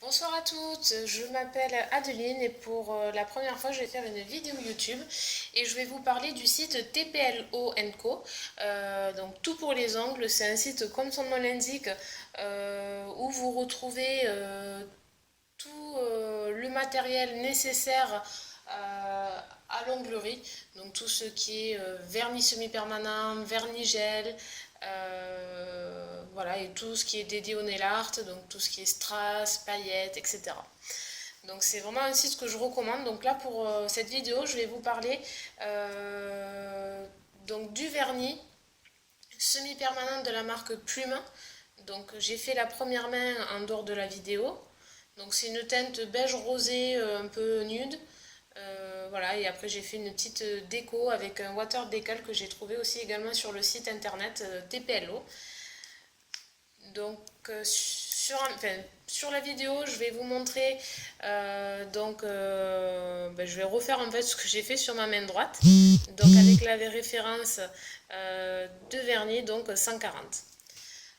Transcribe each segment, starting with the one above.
Bonsoir à toutes, je m'appelle Adeline et pour la première fois je vais faire une vidéo YouTube et je vais vous parler du site TPLO Co. Donc tout pour les ongles, c'est un site comme son nom l'indique où vous retrouvez tout le matériel nécessaire à l'onglerie, donc tout ce qui est vernis semi-permanent, vernis gel, voilà, et tout ce qui est dédié au nail art, donc tout ce qui est strass, paillettes, etc. Donc c'est vraiment un site que je recommande. Donc là pour cette vidéo, je vais vous parler donc du vernis semi-permanent de la marque Plume. Donc j'ai fait la première main en dehors de la vidéo. Donc c'est une teinte beige rosé un peu nude. Voilà, et après j'ai fait une petite déco avec un water decal que j'ai trouvé aussi également sur le site internet TPLO. Donc sur la vidéo, je vais vous montrer, je vais refaire en fait ce que j'ai fait sur ma main droite, donc avec la référence de vernis, donc 140.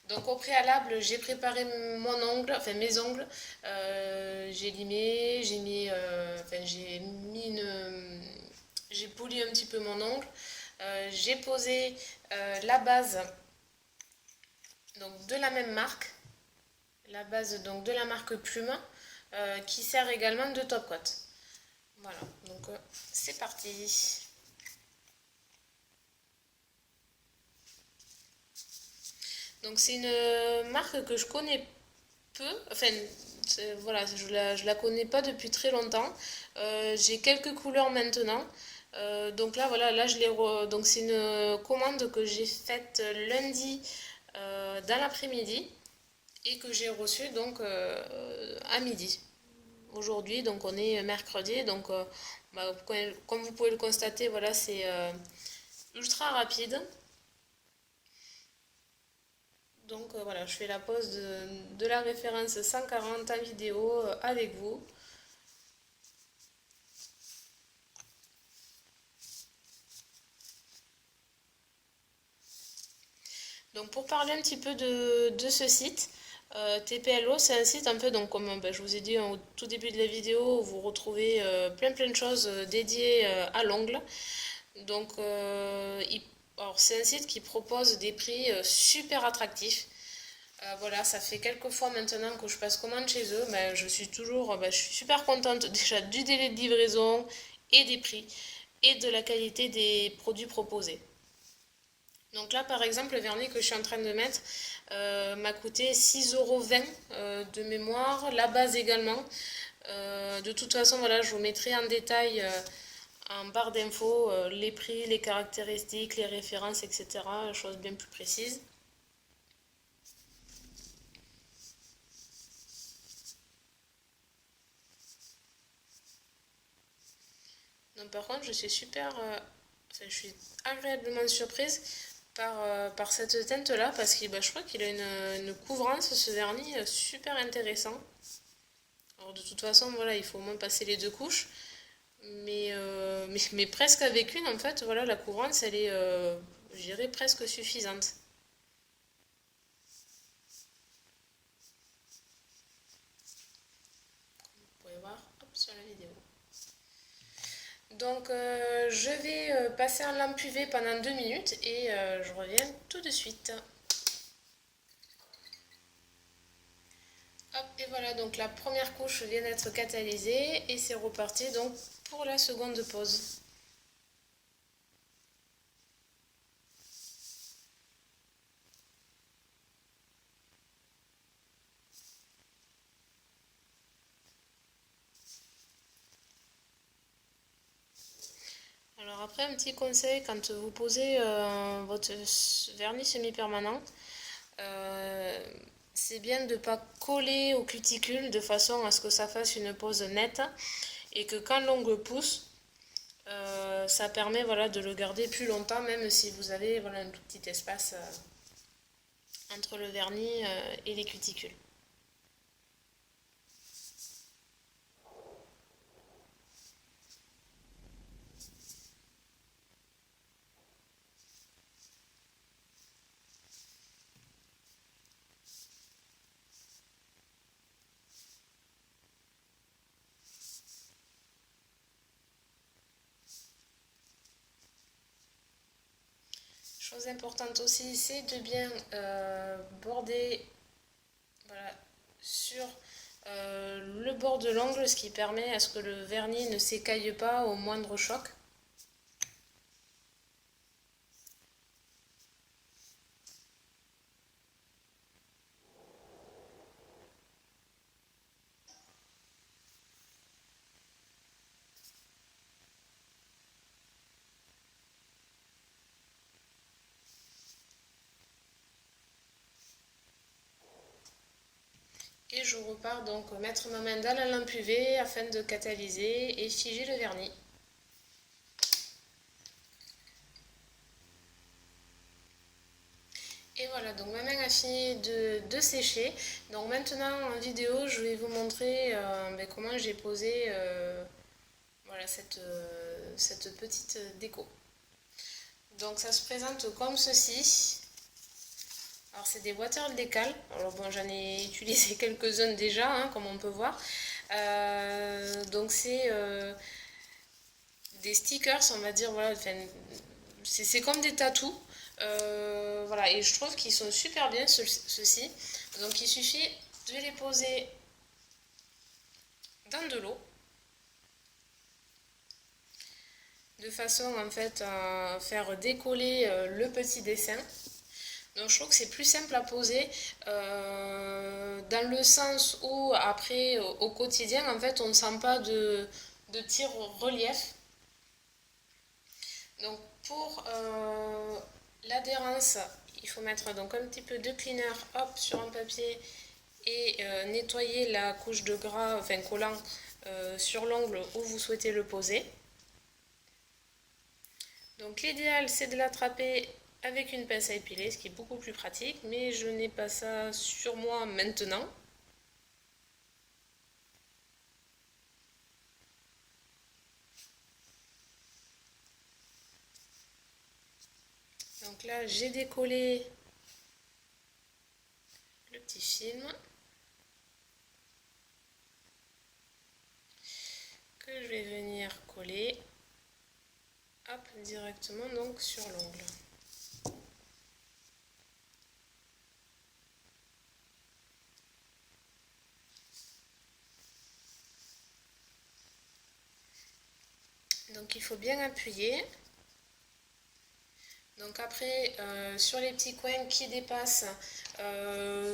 Donc au préalable, j'ai préparé mon ongle, enfin mes ongles. J'ai limé, j'ai poli un petit peu mon ongle. J'ai posé la base donc de la même marque, la base donc de la marque Plume, qui sert également de top coat. Voilà, donc c'est parti. Donc c'est une marque que je connais peu, enfin voilà, je la connais pas depuis très longtemps. J'ai quelques couleurs maintenant. Donc là voilà, donc c'est une commande que j'ai faite lundi dans l'après-midi et que j'ai reçue donc à midi. Aujourd'hui, donc on est mercredi, donc comme vous pouvez le constater, voilà, c'est ultra rapide. Donc voilà, je fais la pause de la référence 140 en vidéo avec vous. Donc pour parler un petit peu de ce site, TPLO, c'est un site un peu, donc comme je vous ai dit au tout début de la vidéo, où vous retrouvez plein de choses dédiées à l'ongle. Donc alors, c'est un site qui propose des prix super attractifs. Voilà, ça fait quelques fois maintenant que je passe commande chez eux, mais je suis super contente déjà du délai de livraison et des prix et de la qualité des produits proposés. Donc là, par exemple, le vernis que je suis en train de mettre m'a coûté 6,20 € de mémoire, la base également. De toute façon, voilà, je vous mettrai en détail en barre d'infos les prix, les caractéristiques, les références, etc. Choses bien plus précises. Donc par contre, je suis agréablement surprise par cette teinte-là parce que je crois qu'il a une couvrance, ce vernis, super intéressant. Alors de toute façon, voilà, il faut au moins passer les deux couches. Mais presque avec une, en fait, voilà, la couvrance, elle est, je dirais, presque suffisante. Vous pouvez voir hop, sur la vidéo. Donc, je vais passer en lampe UV pendant 2 minutes et je reviens tout de suite. Hop, et voilà, donc la première couche vient d'être catalysée et c'est reparti donc pour la seconde pause. Alors après, un petit conseil, quand vous posez votre vernis semi-permanent, euh, c'est bien de ne pas coller aux cuticules de façon à ce que ça fasse une pose nette et que quand l'ongle pousse, ça permet voilà, de le garder plus longtemps, même si vous avez voilà, un tout petit espace entre le vernis et les cuticules. chose importante aussi, c'est de bien border, voilà, sur le bord de l'ongle, ce qui permet à ce que le vernis ne s'écaille pas au moindre choc. Et je repars donc mettre ma main dans la lampe UV afin de catalyser et figer le vernis. Et voilà, donc ma main a fini de sécher. Donc maintenant en vidéo, je vais vous montrer comment j'ai posé voilà, cette petite déco. Donc ça se présente comme ceci. Alors c'est des water décal. Alors bon, j'en ai utilisé quelques-uns déjà, hein, comme on peut voir. Donc c'est des stickers, on va dire, voilà, c'est comme des tatous. Voilà, et je trouve qu'ils sont super bien ceux-ci. Donc il suffit de les poser dans de l'eau, de façon en fait à faire décoller le petit dessin. Donc je trouve que c'est plus simple à poser dans le sens où après au quotidien en fait on ne sent pas de petits reliefs. Donc pour l'adhérence, il faut mettre donc un petit peu de cleaner hop, sur un papier et nettoyer la couche de gras, enfin collant, sur l'ongle où vous souhaitez le poser. Donc l'idéal c'est de l'attraper avec une pince à épiler, ce qui est beaucoup plus pratique, mais je n'ai pas ça sur moi maintenant. Donc là j'ai décollé le petit film que je vais venir coller hop, directement donc sur l'ongle. Donc il faut bien appuyer. Donc après, sur les petits coins qui dépassent,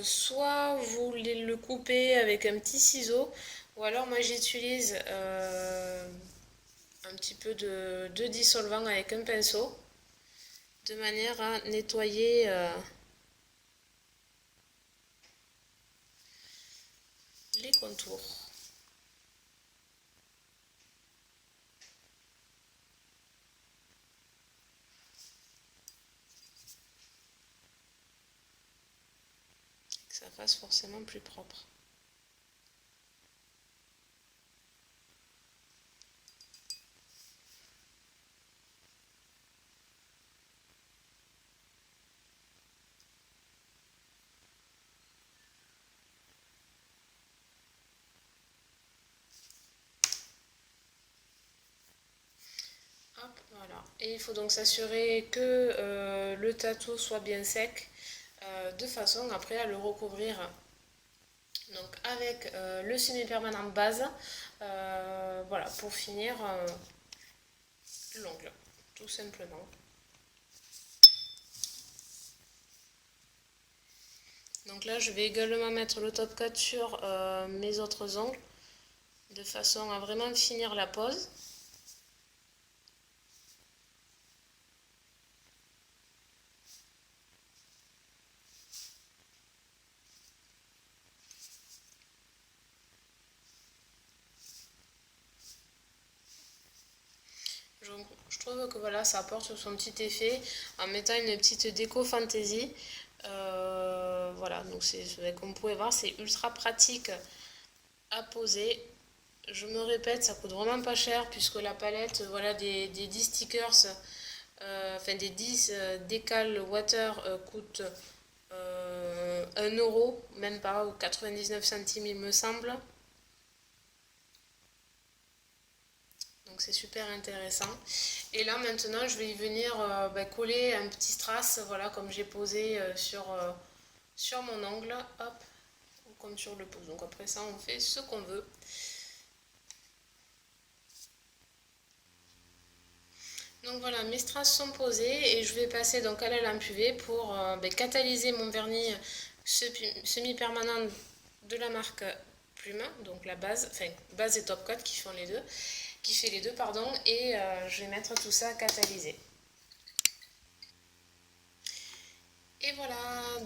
soit vous le coupez avec un petit ciseau, ou alors moi j'utilise un petit peu de dissolvant avec un pinceau, de manière à nettoyer les contours. Que ça fasse forcément plus propre. Hop, voilà. Et il faut donc s'assurer que le tatou soit bien sec, de façon après à le recouvrir donc avec le semi-permanent base, voilà, pour finir l'ongle, tout simplement. Donc là, je vais également mettre le top coat sur mes autres ongles, de façon à vraiment finir la pose. Je trouve que voilà, ça apporte son petit effet en mettant une petite déco fantasy. Voilà, donc comme vous pouvez voir, c'est ultra pratique à poser. Je me répète, ça coûte vraiment pas cher puisque la palette, voilà, des 10 stickers, enfin des 10 décal water coûte 1 €, même pas, ou 99 centimes il me semble. Donc c'est super intéressant. Et là maintenant je vais y venir coller un petit strass, voilà, comme j'ai posé sur mon ongle, hop, comme sur le pouce. Donc après ça on fait ce qu'on veut. Donc voilà, mes strass sont posés et je vais passer donc à la lampe UV pour catalyser mon vernis semi-permanent de la marque Plume, donc la base, enfin base et top coat qui fait les deux pardon, et je vais mettre tout ça à catalyser. Et voilà,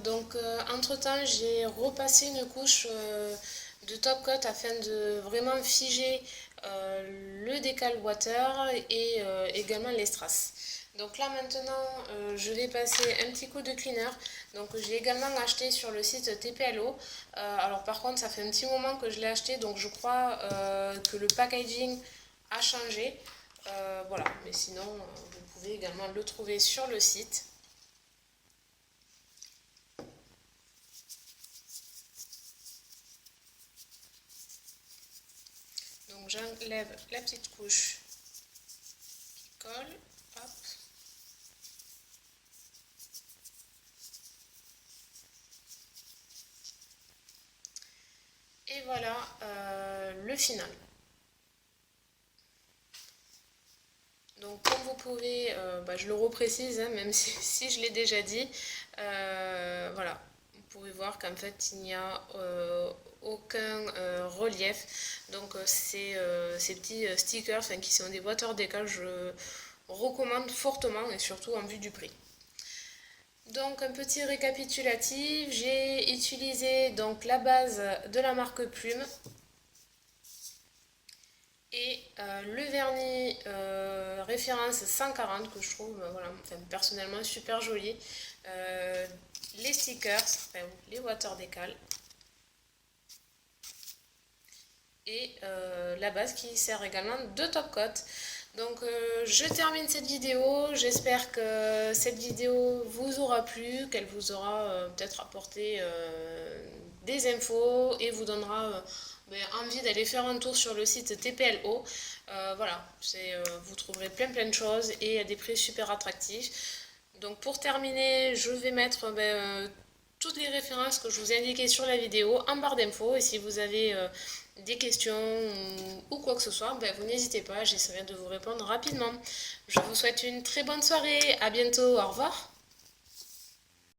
donc entre temps j'ai repassé une couche de top coat afin de vraiment figer le décal water et également les strass. Donc là maintenant je vais passer un petit coup de cleaner. Donc j'ai également acheté sur le site TPLO. Alors par contre ça fait un petit moment que je l'ai acheté, donc je crois que le packaging a changé. Voilà, mais sinon vous pouvez également le trouver sur le site. Donc j'enlève la petite couche qui colle, hop. Et voilà le final. Donc comme vous pouvez, je le reprécise, hein, même si je l'ai déjà dit, voilà, vous pouvez voir qu'en fait il n'y a aucun relief. Donc ces petits stickers qui sont des water decals, je recommande fortement et surtout en vue du prix. Donc un petit récapitulatif, j'ai utilisé donc la base de la marque Plume et le vernis référence 140 que je trouve personnellement super joli, les stickers, les water decals et la base qui sert également de top coat. Donc je termine cette vidéo, j'espère que cette vidéo vous aura plu, qu'elle vous aura peut-être apporté des infos et vous donnera envie d'aller faire un tour sur le site TPLO. Voilà, vous trouverez plein de choses et à des prix super attractifs. Donc pour terminer, je vais mettre toutes les références que je vous ai indiquées sur la vidéo en barre d'infos, et si vous avez des questions ou quoi que ce soit, vous n'hésitez pas, j'essaierai de vous répondre rapidement. Je vous souhaite une très bonne soirée, à bientôt, au revoir.